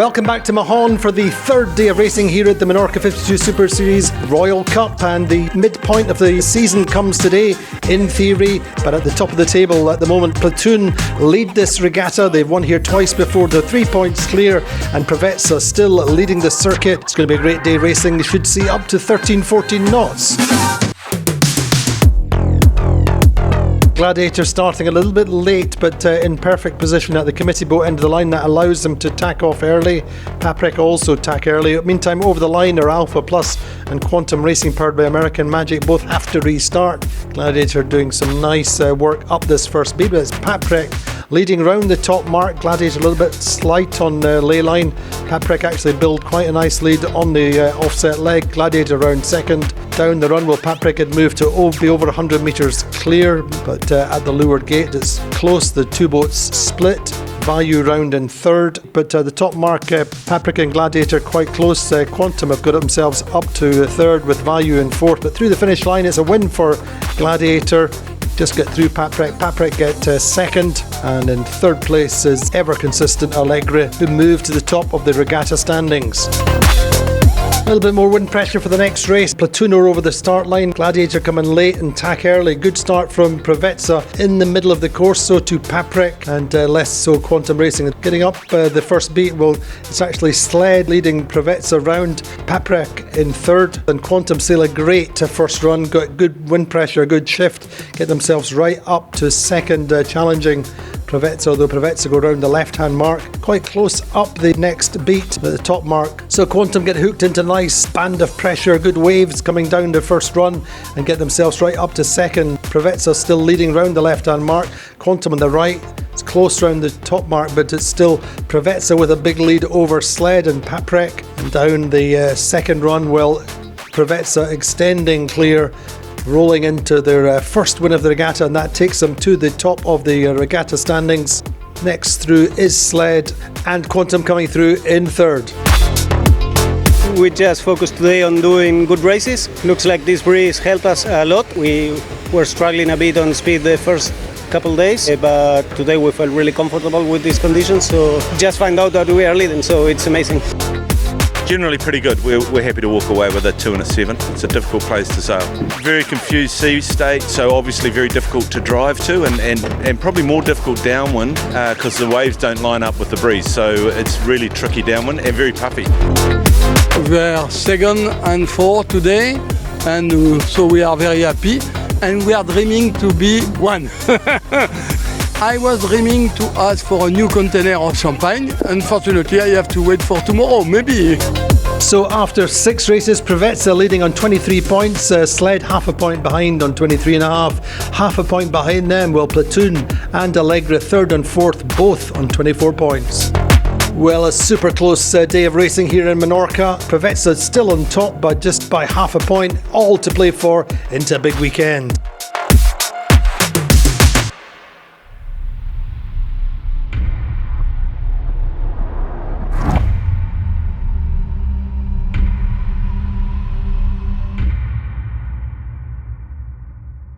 Welcome back to Monohull for the third day of racing here at the Menorca 52 Super Series Royal Cup, and the midpoint of the season comes today in theory, but at the top of the table at the moment, Platoon lead this regatta. They've won here twice before, they're 3 points clear, and Provezza still leading the circuit. It's going to be a great day racing. They should see up to 13-14 knots. Gladiator starting a little bit late, but in perfect position at the committee boat end of the line. That allows them to tack off early. Paprec also tack early. Meantime, over the line are Alpha Plus and Quantum Racing, powered by American Magic. Both have to restart. Gladiator doing some nice work up this first beat, but it's Paprec leading round the top mark. Gladiator a little bit slight on ley line. Paprec actually build quite a nice lead on the offset leg. Gladiator round second. Down the run, well, Paprec had moved to be over 100 metres clear, but at the leeward gate it's close. The two boats split. Value round in third, but the top mark, Paprec and Gladiator quite close. Quantum have got themselves up to third with Value in fourth, but through the finish line it's a win for Gladiator. Just get through Paprec. Paprec get second, and in third place is ever consistent Allegre, who moved to the top of the regatta standings. A little bit more wind pressure for the next race. Platoon are over the start line. Gladiator coming late and tack early. Good start from Provezza in the middle of the course, so to Paprec, and less so Quantum Racing. Getting up the first beat, well, it's actually Sled leading Provezza round. Paprec in third, and Quantum sail a great first run. Got good wind pressure, good shift. Get themselves right up to second, challenging Provezza, although Provezza go round the left-hand mark, quite close up the next beat at the top mark. So Quantum get hooked into a nice band of pressure, good waves coming down the first run, and get themselves right up to second. Provezza still leading round the left-hand mark. Quantum on the right, it's close round the top mark, but it's still Provezza with a big lead over Sled and Paprec. And down the second run, well, Provezza extending clear, rolling into their first win of the regatta, and that takes them to the top of the regatta standings. Next through is Sled, and Quantum coming through in third. We just focused today on doing good races. Looks like this breeze helped us a lot. We were struggling a bit on speed the first couple days, but today we felt really comfortable with these conditions, so just find out that we are leading, so it's amazing. Generally pretty good. We're happy to walk away with a 2 and a 7. It's a difficult place to sail. Very confused sea state, so obviously very difficult to drive to, and probably more difficult downwind because the waves don't line up with the breeze, so it's really tricky downwind and very puffy. We are second and fourth today, and so we are very happy, and we are dreaming to be one. I was dreaming to ask for a new container of champagne. Unfortunately, I have to wait for tomorrow, maybe. So after 6 races, Provezza leading on 23 points, Sled half a point behind on 23.5, half a point behind them, well, Platoon and Allegre third and fourth, both on 24 points. Well, a super close day of racing here in Menorca. Provezza still on top, but just by half a point, all to play for into a big weekend.